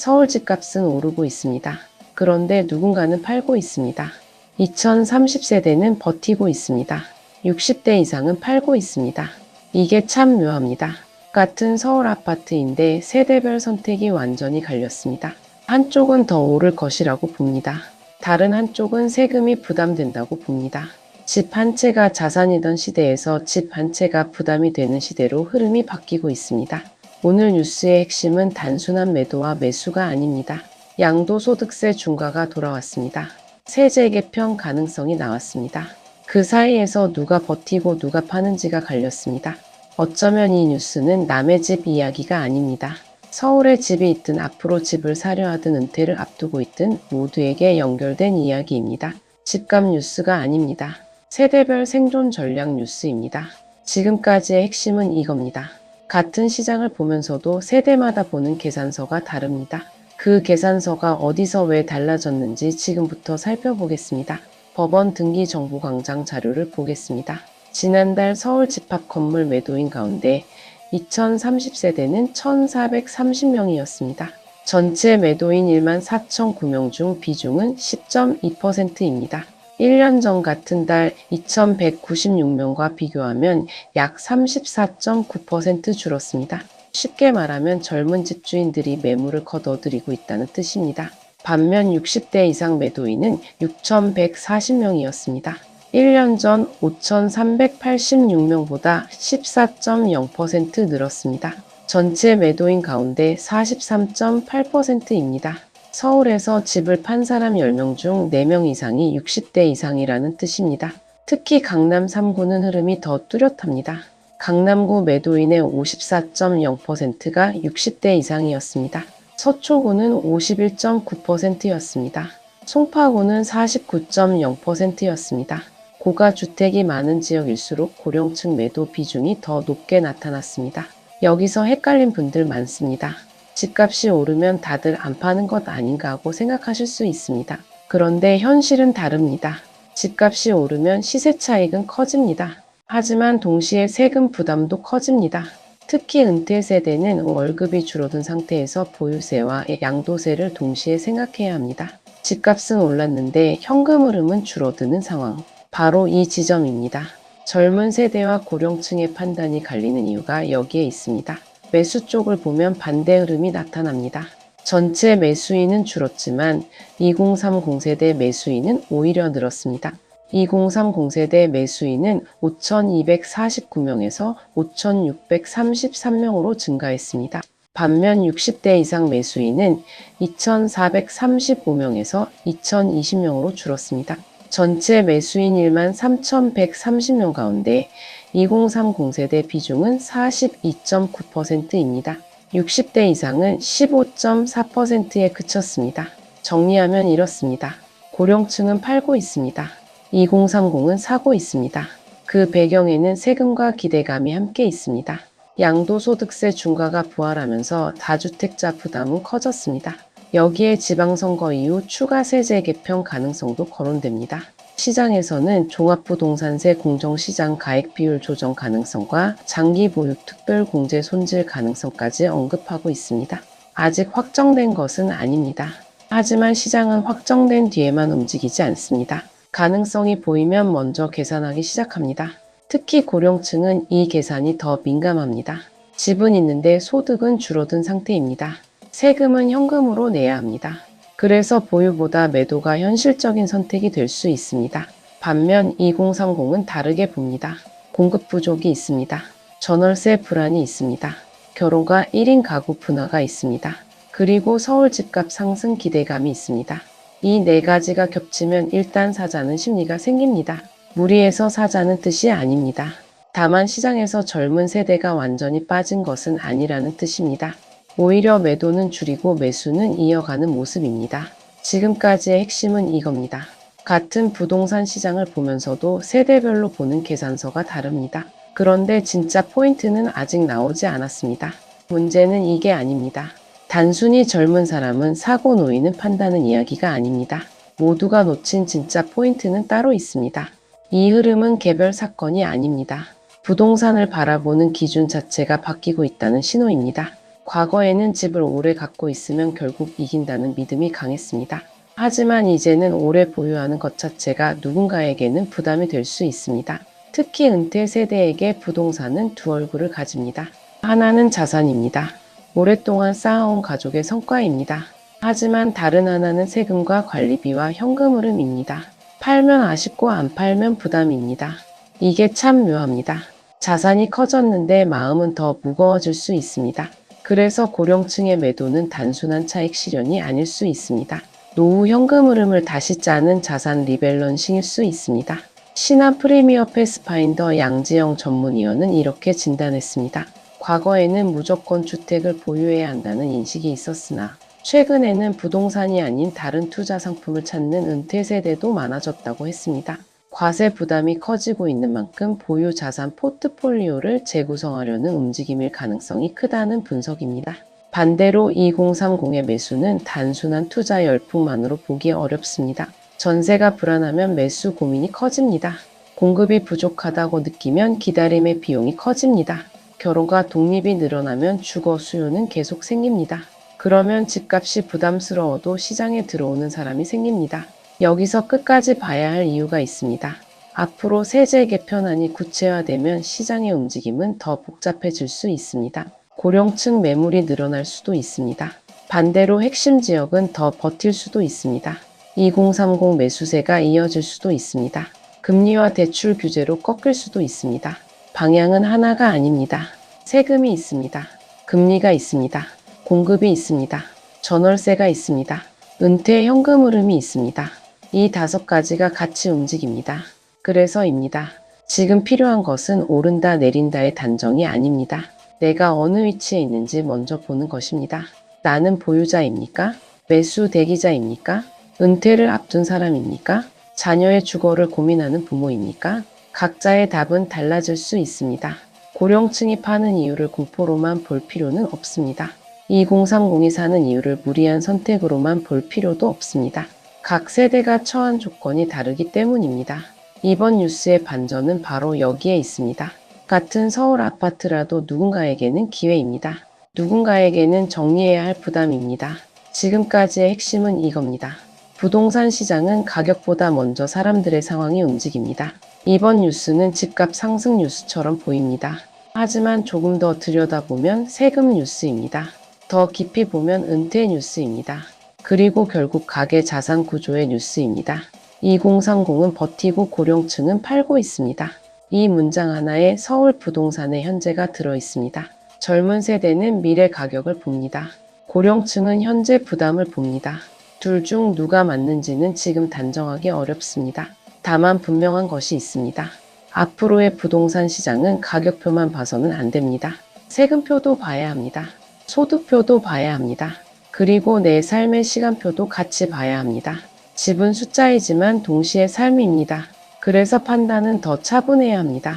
서울 집값은 오르고 있습니다. 그런데 누군가는 팔고 있습니다. 2030세대는 버티고 있습니다. 60대 이상은 팔고 있습니다. 이게 참 묘합니다. 같은 서울 아파트인데 세대별 선택이 완전히 갈렸습니다. 한쪽은 더 오를 것이라고 봅니다. 다른 한쪽은 세금이 부담된다고 봅니다. 집 한 채가 자산이던 시대에서 집 한 채가 부담이 되는 시대로 흐름이 바뀌고 있습니다. 오늘 뉴스의 핵심은 단순한 매도와 매수가 아닙니다. 양도소득세 중과가 돌아왔습니다. 세제 개편 가능성이 나왔습니다. 그 사이에서 누가 버티고 누가 파는지가 갈렸습니다. 어쩌면 이 뉴스는 남의 집 이야기가 아닙니다. 서울에 집이 있든 앞으로 집을 사려 하든 은퇴를 앞두고 있든 모두에게 연결된 이야기입니다. 집값 뉴스가 아닙니다. 세대별 생존 전략 뉴스입니다. 지금까지의 핵심은 이겁니다. 같은 시장을 보면서도 세대마다 보는 계산서가 다릅니다. 그 계산서가 어디서 왜 달라졌는지 지금부터 살펴보겠습니다. 법원 등기 정보광장 자료를 보겠습니다. 지난달 서울 집합 건물 매도인 가운데 2030세대는 1,430명이었습니다. 전체 매도인 14,009명 중 비중은 10.2%입니다. 1년 전 같은 달 2,196명과 비교하면 약 34.9% 줄었습니다. 쉽게 말하면 젊은 집주인들이 매물을 거둬들이고 있다는 뜻입니다. 반면 60대 이상 매도인은 6,140명이었습니다. 1년 전 5,386명보다 14.0% 늘었습니다. 전체 매도인 가운데 43.8%입니다. 서울에서 집을 판 사람 10명 중 4명 이상이 60대 이상이라는 뜻입니다. 특히 강남 3구는 흐름이 더 뚜렷합니다. 강남구 매도인의 54.0%가 60대 이상이었습니다. 서초구는 51.9%였습니다. 송파구는 49.0%였습니다. 고가 주택이 많은 지역일수록 고령층 매도 비중이 더 높게 나타났습니다. 여기서 헷갈린 분들 많습니다. 집값이 오르면 다들 안 파는 것 아닌가 하고 생각하실 수 있습니다. 그런데 현실은 다릅니다. 집값이 오르면 시세 차익은 커집니다. 하지만 동시에 세금 부담도 커집니다. 특히 은퇴 세대는 월급이 줄어든 상태에서 보유세와 양도세를 동시에 생각해야 합니다. 집값은 올랐는데 현금 흐름은 줄어드는 상황. 바로 이 지점입니다. 젊은 세대와 고령층의 판단이 갈리는 이유가 여기에 있습니다. 매수 쪽을 보면 반대 흐름이 나타납니다. 전체 매수인은 줄었지만 2030 세대 매수인은 오히려 늘었습니다. 2030 세대 매수인은 5,249명에서 5,633명으로 증가했습니다. 반면 60대 이상 매수인은 2,435명에서 2,020명으로 줄었습니다. 전체 매수인 13,130명 가운데 2030 세대 비중은 42.9%입니다. 60대 이상은 15.4%에 그쳤습니다. 정리하면 이렇습니다. 고령층은 팔고 있습니다. 2030은 사고 있습니다. 그 배경에는 세금과 기대감이 함께 있습니다. 양도소득세 중과가 부활하면서 다주택자 부담은 커졌습니다. 여기에 지방선거 이후 추가 세제 개편 가능성도 거론됩니다. 시장에서는 종합부동산세 공정시장 가액 비율 조정 가능성과 장기 보육 특별 공제 손질 가능성까지 언급하고 있습니다. 아직 확정된 것은 아닙니다. 하지만 시장은 확정된 뒤에만 움직이지 않습니다. 가능성이 보이면 먼저 계산하기 시작합니다. 특히 고령층은 이 계산이 더 민감합니다. 집은 있는데 소득은 줄어든 상태입니다. 세금은 현금으로 내야 합니다. 그래서 보유보다 매도가 현실적인 선택이 될 수 있습니다. 반면 2030은 다르게 봅니다. 공급 부족이 있습니다. 전월세 불안이 있습니다. 결혼과 1인 가구 분화가 있습니다. 그리고 서울 집값 상승 기대감이 있습니다. 이 네 가지가 겹치면 일단 사자는 심리가 생깁니다. 무리해서 사자는 뜻이 아닙니다. 다만 시장에서 젊은 세대가 완전히 빠진 것은 아니라는 뜻입니다. 오히려 매도는 줄이고 매수는 이어가는 모습입니다. 지금까지의 핵심은 이겁니다. 같은 부동산 시장을 보면서도 세대별로 보는 계산서가 다릅니다. 그런데 진짜 포인트는 아직 나오지 않았습니다. 문제는 이게 아닙니다. 단순히 젊은 사람은 사고 놓이는 판단은 이야기가 아닙니다. 모두가 놓친 진짜 포인트는 따로 있습니다. 이 흐름은 개별 사건이 아닙니다. 부동산을 바라보는 기준 자체가 바뀌고 있다는 신호입니다. 과거에는 집을 오래 갖고 있으면 결국 이긴다는 믿음이 강했습니다. 하지만 이제는 오래 보유하는 것 자체가 누군가에게는 부담이 될 수 있습니다. 특히 은퇴 세대에게 부동산은 두 얼굴을 가집니다. 하나는 자산입니다. 오랫동안 쌓아온 가족의 성과입니다. 하지만 다른 하나는 세금과 관리비와 현금 흐름입니다. 팔면 아쉽고 안 팔면 부담입니다. 이게 참 묘합니다. 자산이 커졌는데 마음은 더 무거워질 수 있습니다. 그래서 고령층의 매도는 단순한 차익 실현이 아닐 수 있습니다. 노후 현금 흐름을 다시 짜는 자산 리밸런싱일 수 있습니다. 신한 프리미어 패스파인더 양지영 전문위원은 이렇게 진단했습니다. 과거에는 무조건 주택을 보유해야 한다는 인식이 있었으나 최근에는 부동산이 아닌 다른 투자 상품을 찾는 은퇴 세대도 많아졌다고 했습니다. 과세 부담이 커지고 있는 만큼 보유 자산 포트폴리오를 재구성하려는 움직임일 가능성이 크다는 분석입니다. 반대로 2030의 매수는 단순한 투자 열풍만으로 보기 어렵습니다. 전세가 불안하면 매수 고민이 커집니다. 공급이 부족하다고 느끼면 기다림의 비용이 커집니다. 결혼과 독립이 늘어나면 주거 수요는 계속 생깁니다. 그러면 집값이 부담스러워도 시장에 들어오는 사람이 생깁니다. 여기서 끝까지 봐야 할 이유가 있습니다. 앞으로 세제 개편안이 구체화되면 시장의 움직임은 더 복잡해질 수 있습니다. 고령층 매물이 늘어날 수도 있습니다. 반대로 핵심 지역은 더 버틸 수도 있습니다. 2030 매수세가 이어질 수도 있습니다. 금리와 대출 규제로 꺾일 수도 있습니다. 방향은 하나가 아닙니다. 세금이 있습니다. 금리가 있습니다. 공급이 있습니다. 전월세가 있습니다. 은퇴 현금 흐름이 있습니다. 이 5가지가 같이 움직입니다. 그래서입니다. 지금 필요한 것은 오른다 내린다의 단정이 아닙니다. 내가 어느 위치에 있는지 먼저 보는 것입니다. 나는 보유자입니까? 매수 대기자입니까? 은퇴를 앞둔 사람입니까? 자녀의 주거를 고민하는 부모입니까? 각자의 답은 달라질 수 있습니다. 고령층이 파는 이유를 공포로만 볼 필요는 없습니다. 2030이 사는 이유를 무리한 선택으로만 볼 필요도 없습니다. 각 세대가 처한 조건이 다르기 때문입니다. 이번 뉴스의 반전은 바로 여기에 있습니다. 같은 서울 아파트라도 누군가에게는 기회입니다. 누군가에게는 정리해야 할 부담입니다. 지금까지의 핵심은 이겁니다. 부동산 시장은 가격보다 먼저 사람들의 상황이 움직입니다. 이번 뉴스는 집값 상승 뉴스처럼 보입니다. 하지만 조금 더 들여다보면 세금 뉴스입니다. 더 깊이 보면 은퇴 뉴스입니다. 그리고 결국 가계 자산 구조의 뉴스입니다. 2030은 버티고 고령층은 팔고 있습니다. 이 문장 하나에 서울 부동산의 현재가 들어 있습니다. 젊은 세대는 미래 가격을 봅니다. 고령층은 현재 부담을 봅니다. 둘 중 누가 맞는지는 지금 단정하기 어렵습니다. 다만 분명한 것이 있습니다. 앞으로의 부동산 시장은 가격표만 봐서는 안 됩니다. 세금표도 봐야 합니다. 소득표도 봐야 합니다. 그리고 내 삶의 시간표도 같이 봐야 합니다. 집은 숫자이지만 동시에 삶입니다. 그래서 판단은 더 차분해야 합니다.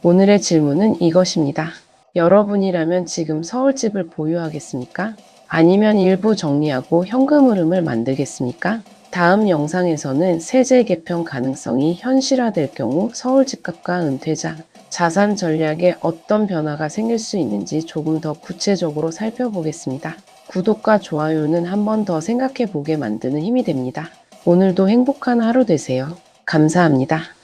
오늘의 질문은 이것입니다. 여러분이라면 지금 서울집을 보유하겠습니까? 아니면 일부 정리하고 현금 흐름을 만들겠습니까? 다음 영상에서는 세제 개편 가능성이 현실화될 경우 서울 집값과 은퇴자, 자산 전략에 어떤 변화가 생길 수 있는지 조금 더 구체적으로 살펴보겠습니다. 구독과 좋아요는 한 번 더 생각해 보게 만드는 힘이 됩니다. 오늘도 행복한 하루 되세요. 감사합니다.